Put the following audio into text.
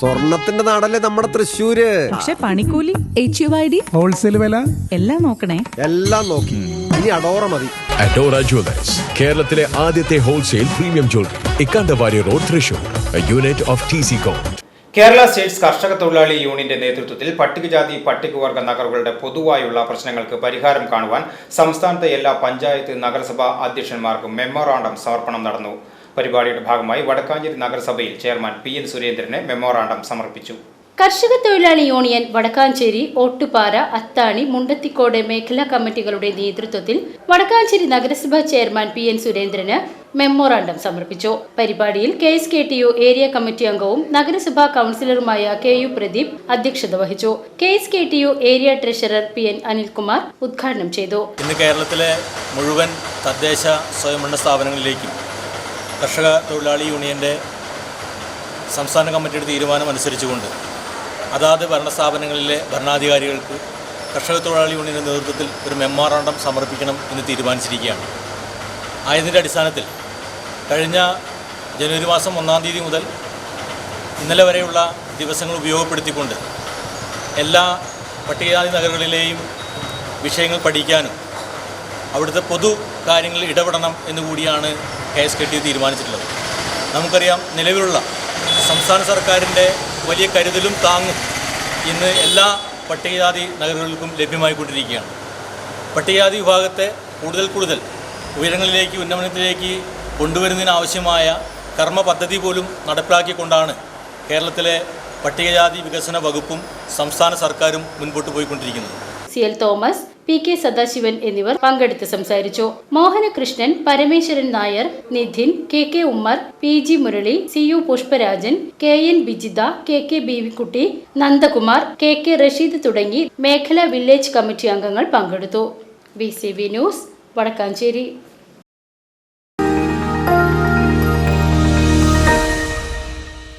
സ്വർണത്തിന്റെ നാടല്ലേ നമ്മുടെ തൃശ്ശൂര്. പക്ഷെ പണിക്കൂലി, HUID, ഹോൾസെയിൽ വില എല്ലാം നോക്കണേ. എല്ലാം നോക്കി. ഇനി അഡോറ മതി. അഡോറ ജ്വല്ലേഴ്സ്, കേരളത്തിലെ ആദ്യത്തെ wholesale premium jewellery, Ikkanda Warrier road, Thrissur, unit of TCCom. Kerala States കർഷക തൊഴിലാളി യൂണിയന്റെ നേതൃത്വത്തിൽ പട്ടികജാതി പട്ടികവർഗ നഗറുകളുടെ പൊതുവായുള്ള പ്രശ്നങ്ങൾക്ക് പരിഹാരം കാണുവാൻ സംസ്ഥാനത്തെ എല്ലാ പഞ്ചായത്ത് നഗരസഭാ അധ്യക്ഷന്മാർക്കും മെമ്മോറാണ്ടം സമർപ്പണം നടന്നു. പരിപാടിയുടെ ഭാഗമായി വടക്കാഞ്ചേരി നഗരസഭയിൽ ചെയർമാൻ PN സുരേന്ദ്രന് മെമ്മോറാണ്ടം സമർപ്പിച്ചു. കർഷക തൊഴിലാളി യൂണിയൻ വടക്കാഞ്ചേരി, ഓട്ടുപാറ, അത്താണി, മുണ്ടത്തിക്കോട് മേഖലാ കമ്മിറ്റികളുടെ നേതൃത്വത്തിൽ വടക്കാഞ്ചേരി നഗരസഭാ ചെയർമാൻ PN സുരേന്ദ്രന് മെമ്മോറാണ്ടം സമർപ്പിച്ചു. പരിപാടിയിൽ KSKTU ഏരിയ കമ്മിറ്റി അംഗവും നഗരസഭാ കൌൺസിലറുമായ KU പ്രദീപ് അധ്യക്ഷത വഹിച്ചു. KSKTU area treasurer PN Anilkumar ഉദ്ഘാടനം ചെയ്തു. ഇന്ന് കേരളത്തിലെ മുഴുവൻ തദ്ദേശ സ്വയംഭരണ സ്ഥാപനങ്ങളിലേക്കും കർഷക തൊഴിലാളി യൂണിയൻ്റെ സംസ്ഥാന കമ്മിറ്റിയുടെ തീരുമാനം അനുസരിച്ചുകൊണ്ട് അതാത് ഭരണസ്ഥാപനങ്ങളിലെ ഭരണാധികാരികൾക്ക് കർഷക തൊഴിലാളി യൂണിയൻ്റെ നേതൃത്വത്തിൽ ഒരു മെമ്മോറാണ്ടം സമർപ്പിക്കണം എന്ന് തീരുമാനിച്ചിരിക്കുകയാണ്. ആയതിൻ്റെ അടിസ്ഥാനത്തിൽ കഴിഞ്ഞ ജനുവരി മാസം 1-ാം തീയതി മുതൽ ഇന്നലെ വരെയുള്ള ദിവസങ്ങൾ ഉപയോഗപ്പെടുത്തിക്കൊണ്ട് എല്ലാ പട്ടികജാതി നഗരങ്ങളിലെയും വിഷയങ്ങൾ പഠിക്കാനും അവിടുത്തെ പൊതു കാര്യങ്ങളിൽ ഇടപെടണം എന്നുകൂടിയാണ് KSKTU തീരുമാനിച്ചിട്ടുള്ളത്. നമുക്കറിയാം, നിലവിലുള്ള സംസ്ഥാന സർക്കാരിൻ്റെ വലിയ കരുതലും താങ്ങും ഇന്ന് എല്ലാ പട്ടികജാതി നഗരങ്ങൾക്കും ലഭ്യമായിക്കൊണ്ടിരിക്കുകയാണ്. പട്ടികജാതി വിഭാഗത്തെ കൂടുതൽ ഉയരങ്ങളിലേക്ക്, ഉന്നമനത്തിലേക്ക് കൊണ്ടുവരുന്നതിനാവശ്യമായ കർമ്മ പദ്ധതി പോലും നടപ്പിലാക്കിക്കൊണ്ടാണ് കേരളത്തിലെ പട്ടികജാതി വികസന വകുപ്പും സംസ്ഥാന സർക്കാരും മുൻപോട്ട് പോയിക്കൊണ്ടിരിക്കുന്നത്. CL തോമസ്, PK സദാശിവൻ എന്നിവർ പങ്കെടുത്ത് സംസാരിച്ചു. Mohanakrishnan, Parameswaran Nair, Nidhin, KK Ummer, PG Murali, CU Pushparajan, KN Bijitha, KK ബീവിക്കുട്ടി, Nandakumar, KK Rasheed തുടങ്ങി മേഖലാ വില്ലേജ് കമ്മിറ്റി അംഗങ്ങൾ പങ്കെടുത്തു. VCV news, Vadakkanchery.